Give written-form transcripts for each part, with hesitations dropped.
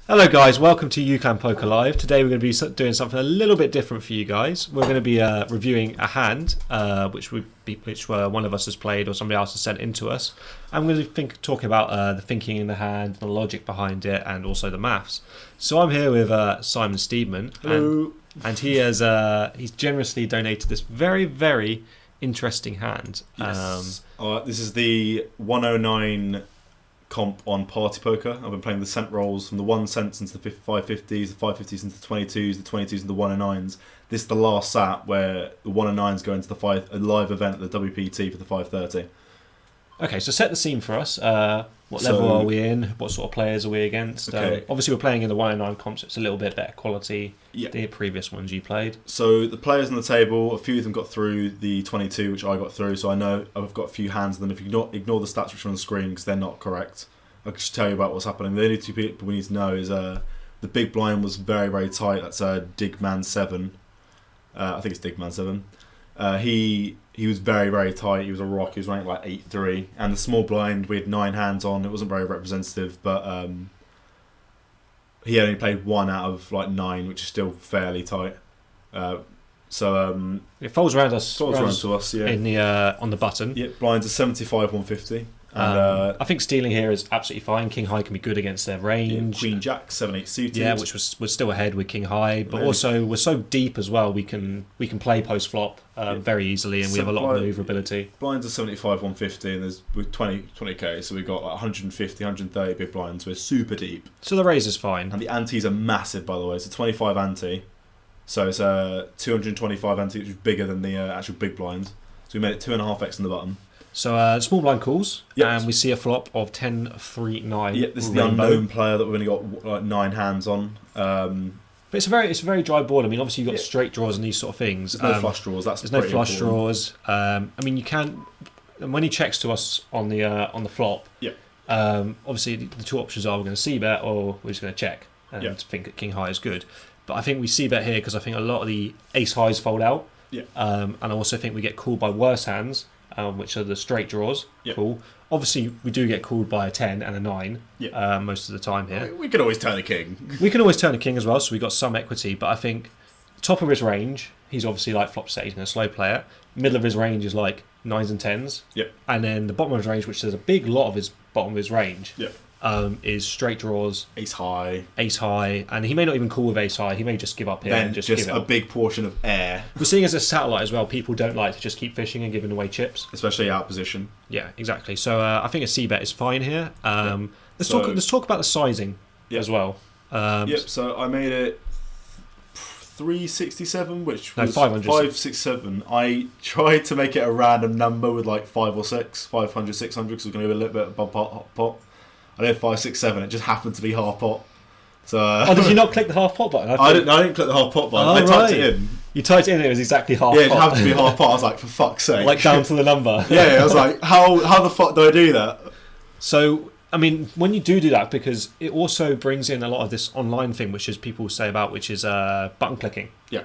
Hello guys, welcome to UCAN Poker Live. Today we're going to be doing something a little bit different for you guys. We're going to be reviewing a hand which one of us has played or somebody else has sent into us. I'm going to be talking about the thinking in the hand, the logic behind it, and also the maths. So I'm here with Simon Steedman. Hello. And he's generously donated this very, very interesting hand. Yes. This is the 109 comp on Party Poker. I've been playing the cent rolls from the 1 cents into the 550s, the 550s into the 22s, the 22s into the 109s. This is the last sat where the 109s go into a live event at the WPT for the 530. Okay, so set the scene for us. What level are we in? What sort of players are we against? Okay. Obviously, we're playing in the 109 comp, so it's a little bit better quality Yeah. than the previous ones you played. So the players on the table, a few of them got through the 22, which I got through, so I know I've got a few hands of them. If you ignore the stats which are on the screen, because they're not correct, I'll just tell you about what's happening. The only two people we need to know is the big blind was very, very tight. That's Digman 7. I think it's Digman 7. He was very, very tight. He was a rock. He was ranked like 8-3. And the small blind, we had 9 hands on. It wasn't very representative, but he only played 1 out of like 9, which is still fairly tight. It folds around us. To us, yeah. In the on the button. Yeah, blinds are 75, 150. And I think stealing here is absolutely fine. King High can be good against their range. Queen Jack 7-8 suited. Yeah, which was still ahead with King High, but Really? Also we're so deep as well. We can play post flop very easily, and we have a lot of maneuverability. Blinds are 75, 150, and there's with 20k, so we've got like 150, 130 big blinds. We're super deep. So the raise is fine. And the antes are massive, by the way. It's a 25 ante, so it's a 225 ante, which is bigger than the actual big blind. So we made it 2.5x on the button. So small blind calls, Yep. and we see a flop of 10-3-9. Yeah, this is the unknown player that we've only got like 9 hands on. But it's a very dry board. I mean, obviously you've got straight draws and these sort of things. There's no flush draws. There's no flush draws. I mean, you can. And when he checks to us on the flop, Yeah. Obviously the two options are we're going to c-bet or we're just going to check and think that King High is good. But I think we c-bet here because I think a lot of the ace highs fold out. Yeah. And I also think we get called by worse hands. Which are the straight draws. Yep. Cool. Obviously, we do get called by a 10 and a 9 most of the time here. We could always turn a king. We can always turn a king as well, so we've got some equity. But I think top of his range, he's obviously like flop set, he's going to slow play it. Middle of his range is like 9s and 10s. Yep. And then the bottom of his range, which there's a big lot of his bottom of his range, is straight draws, Ace high, and he may not even call with ace high. He may just give up here then and just just give it a up. big portion of air, We're seeing as a satellite as well. People don't like to just keep fishing and giving away chips. especially out of position. Yeah, exactly. So I think a c-bet is fine here. Let's talk about the sizing as well. So I made it 367, which No, was 500. 567. I tried to make it a random number with like 5 or 6, 500, 600, because it was going to be a little bit above pot. I did 567. It just happened to be half pot. So Did you not click the half pot button? I didn't click the half pot button. I typed it in. You typed it in, it was exactly half Yeah, pot. it happened to be half pot. I was like, for fuck's sake. Like down to the number. Yeah, I was like, how the fuck do I do that? So, I mean, when you do that, because it also brings in a lot of this online thing, which is people say about, which is button clicking. Yeah.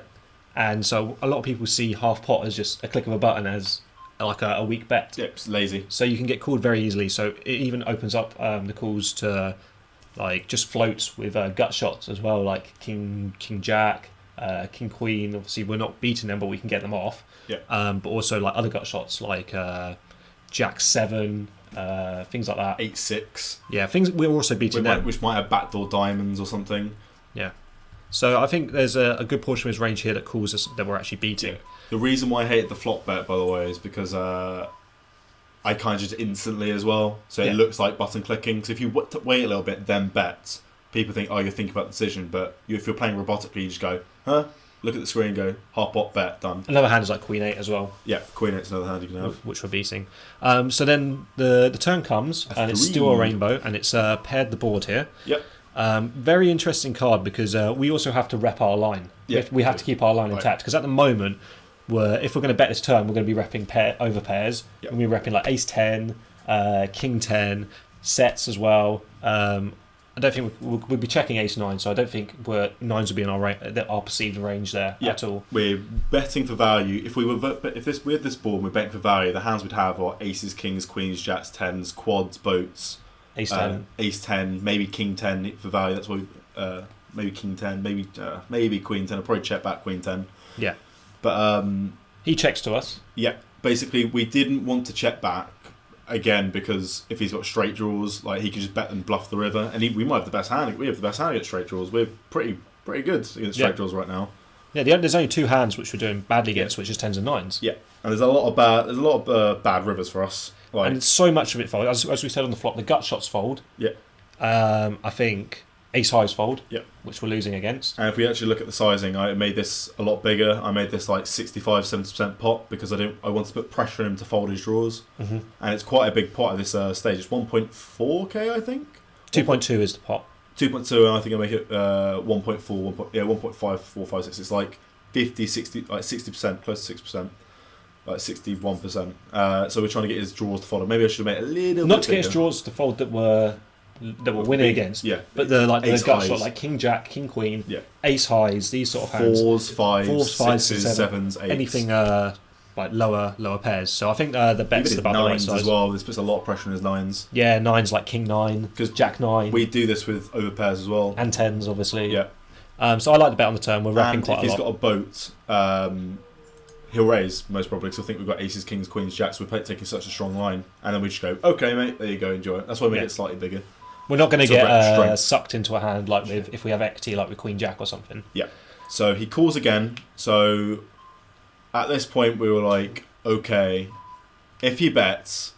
And so a lot of people see half pot as just a click of a button as like a weak bet. Yep, it's lazy. So you can get called very easily. So it even opens up the calls to like just floats with gut shots as well, like King Jack, King Queen. Obviously, we're not beating them, but we can get them off. Yeah. But also like other gut shots like Jack 7, things like that. 8-6. Yeah, things we're also beating them. Which might have backdoor diamonds or something. Yeah. So I think there's a good portion of his range here that calls us that we're actually beating. Yeah. The reason why I hate the flop bet, by the way, is because I kind of just instantly as well. So it looks like button clicking. So if you wait a little bit, then bet, people think, oh, you're thinking about the decision. But if you're playing robotically, you just go, huh? Look at the screen and go, half pot bet, done. Another hand is like Queen 8 as well. Yeah, Queen 8's another hand you can have. Which we're beating. So then the turn comes, and it's still a rainbow, and it's paired the board here. Yep. Very interesting card because we also have to rep our line. Yeah. We have to keep our line intact because at the moment, if we're going to bet this turn, we're going to be repping over pairs. Yep. We're repping like Ace 10, King 10, sets as well. I don't think we'll be checking Ace 9, so I don't think nines will be in our perceived range there at all. We're betting for value. If we had this board, we're betting for value. The hands we'd have are aces, kings, queens, jacks, tens, quads, boats, Ace 10. Ace 10, maybe King 10 for value. That's what maybe king 10, maybe queen 10. I'll probably check back queen 10. Yeah. But he checks to us. yeah, basically we didn't want to check back again because if he's got straight draws, like he could just bet and bluff the river, and we might have the best hand. We have the best hand against straight draws. We're pretty good against straight draws right now. Yeah, there's only two hands which we're doing badly against, which is 10s and 9s. Yeah, and there's a lot of bad rivers for us. Like, and so much of it fold. As we said on the flop, the gut shots fold. Yeah. I think ace highs fold. Yeah. Which we're losing against. And if we actually look at the sizing, I made this a lot bigger. I made this like 65-70% pot because I wanted to put pressure on him to fold his draws. Mm-hmm. And it's quite a big pot at this stage. It's 1.4k, I think. 2.2 is the pot. 2.2, and I think I make it 1.4, 1.5, 4, 5, 6. It's like 50, 60, like 60%, close to 6%, like 61%. So we're trying to get his draws to follow. Maybe I should have made it a little Not bit to get his bigger. draws to fold that we're winning against. Yeah. But the Ace gut highs. shot, like king jack, king queen, Yeah. ace highs, these sort of hands. Fours, fives, fives, sixes, sevens, eights. anything like lower pairs. So I think the bet's Even about the right nines size. as well. This puts a lot of pressure on his nines. Yeah, 9s like king 9, 'Cause jack 9, We do this with over pairs as well. and 10s obviously. Yeah. So I like the bet on the turn. We're wrapping And quite if a he's lot. got a boat, he'll raise most probably because I think we've got aces, kings, queens, jacks. We're taking such a strong line, and then we just go, okay, mate, there you go, enjoy it. That's why we make it slightly bigger. We're not going to So get about strength. sucked into a hand like if we have equity like with queen jack or something. Yeah. So he calls again. So at this point, we were like, okay, if he bets,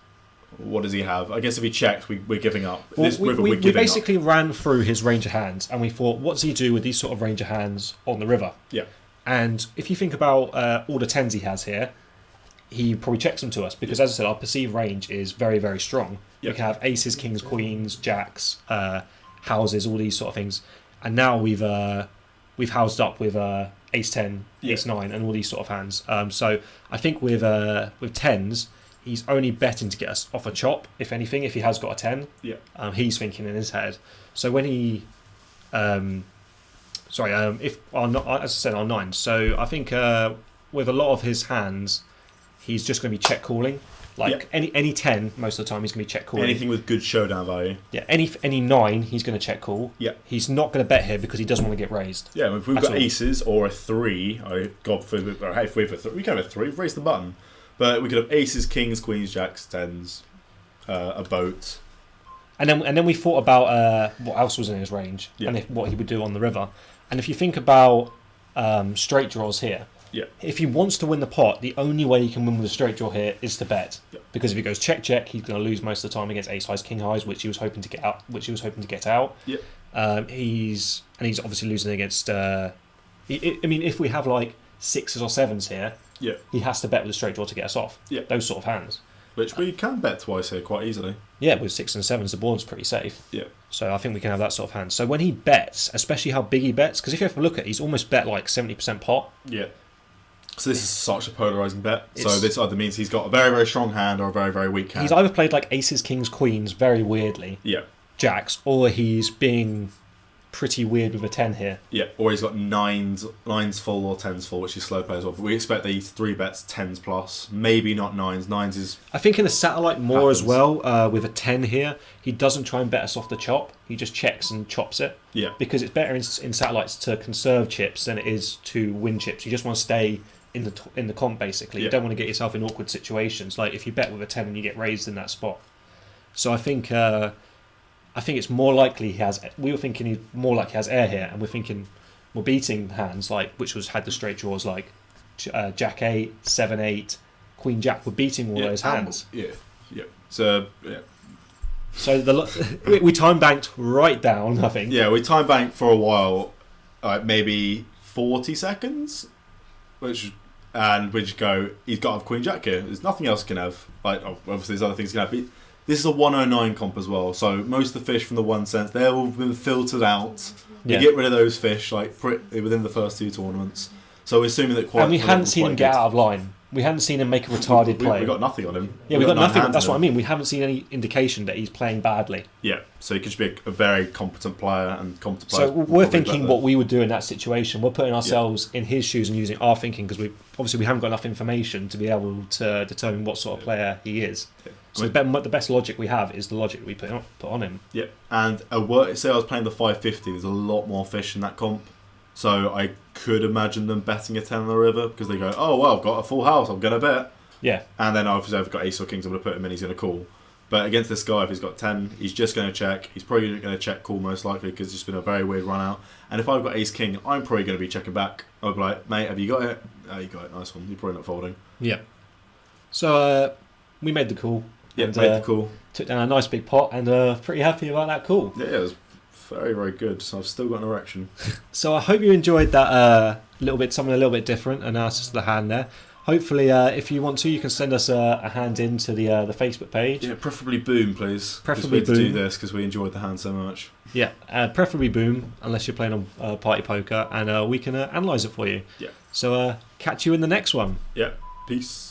what does he have? I guess if he checks, we're giving up. Well, This river, we we're giving basically ran through his range of hands and we thought, what does he do with these sort of range of hands on the river? Yeah. And if you think about all the 10s he has here, he probably checks them to us because, as I said, our perceived range is very, very strong. Yeah. We can have aces, kings, queens, jacks, houses, all these sort of things. And now we've housed up with ace 10, ace 9, and all these sort of hands. So I think with 10s, he's only betting to get us off a chop, if anything, if he has got a 10. Yeah. He's thinking in his head. So when he... if as I said, our 9s. So I think with a lot of his hands, he's just going to be check calling. Like any 10, most of the time, he's going to be check calling. anything with good showdown value. Yeah, any 9, he's going to check call. Yeah. He's not going to bet here because he doesn't want to get raised. Yeah, if we've That's got all. aces or a 3, God forbid, or if we have a 3, we can have a 3, raise the button. But we could have aces, kings, queens, jacks, 10s, a boat. And then we thought about what else was in his range Yeah. and what he would do on the river. And if you think about straight draws here, Yeah. if he wants to win the pot, the only way he can win with a straight draw here is to bet. Yeah. Because if he goes check check, he's going to lose most of the time against ace highs, king highs, which he was hoping to get out. Yeah. He's obviously losing against. I mean, if we have like 6s or 7s here, Yeah. he has to bet with a straight draw to get us off. Yeah. Those sort of hands. Which we can bet twice here quite easily. Yeah, with 6s and 7s, the board's pretty safe. Yeah. So I think we can have that sort of hand. So when he bets, especially how big he bets, because if you have a look at it, he's almost bet like 70% pot. Yeah. So this is such a polarising bet. So It's- this either means he's got a very, very strong hand or a very, very weak hand. He's either played like aces, kings, queens, very weirdly, Yeah. jacks, or he's being pretty weird with a 10 here. Yeah. Or he's got nines full or 10s full, which is slow play as well. We expect these 3 bets 10s plus. Maybe not 9s. 9s is... I think in a satellite more as Happens. well, with a 10 here, he doesn't try and bet us off the chop. He just checks and chops it. Yeah. Because it's better in satellites to conserve chips than it is to win chips. You just want to stay in the comp, basically. You Yeah. don't want to get yourself in awkward situations. Like if you bet with a 10 and you get raised in that spot. So I think it's more likely he has... We were thinking he's more likely has air here, and we're thinking we're beating hands like had the straight draws like Jack 8, 7, 8, Queen Jack. We're beating all those hands. Yeah. Yeah. So, yeah. So we time banked right down, I think. Yeah, we time banked for a while, maybe 40 seconds, and we just go, he's got to have Queen Jack here. There's nothing else he can have. Like, obviously, there's other things he can have. But this is a 109 comp as well, so most of the fish from the 1 cent, they've all been filtered out. You Yeah. get rid of those fish like within the first 2 tournaments. So we're assuming that And we hadn't seen him get out of line. We hadn't seen him make a retarded play. We got nothing on him. Yeah, we got nine nothing. hands That's on what I him. mean. We haven't seen any indication that he's playing badly. Yeah, so he could just be a very competent player and competent So players we're probably thinking better. what we would do in that situation. We're putting ourselves in his shoes and using our thinking because we haven't got enough information to be able to determine what sort of player he is. Yeah. So the best logic we have is the logic we put on him. Yeah, and say I was playing the 550, there's a lot more fish in that comp. So I could imagine them betting a 10 on the river because they go, oh, well, I've got a full house, I'm going to bet. Yeah. And then obviously I've got ace or kings, I'm going to put him in, he's going to call. But against this guy, if he's got 10, he's just going to check. He's probably going to check call most likely because it's just been a very weird run out. And if I've got ace king, I'm probably going to be checking back. I'll be like, mate, have you got it? Oh, you got it, nice one. You're probably not folding. Yeah. So we made the call. Yeah, made the call. Took down a nice big pot and pretty happy about that call. Yeah, it was very, very good. So I've still got an erection. So I hope you enjoyed that something a little bit different analysis of the hand there. Hopefully, if you want to, you can send us a hand into the Facebook page. Yeah, preferably boom, please. Preferably boom. To do this because we enjoyed the hand so much. Yeah, preferably boom, unless you're playing on Party Poker, and we can analyse it for you. Yeah. So catch you in the next one. Yeah, peace.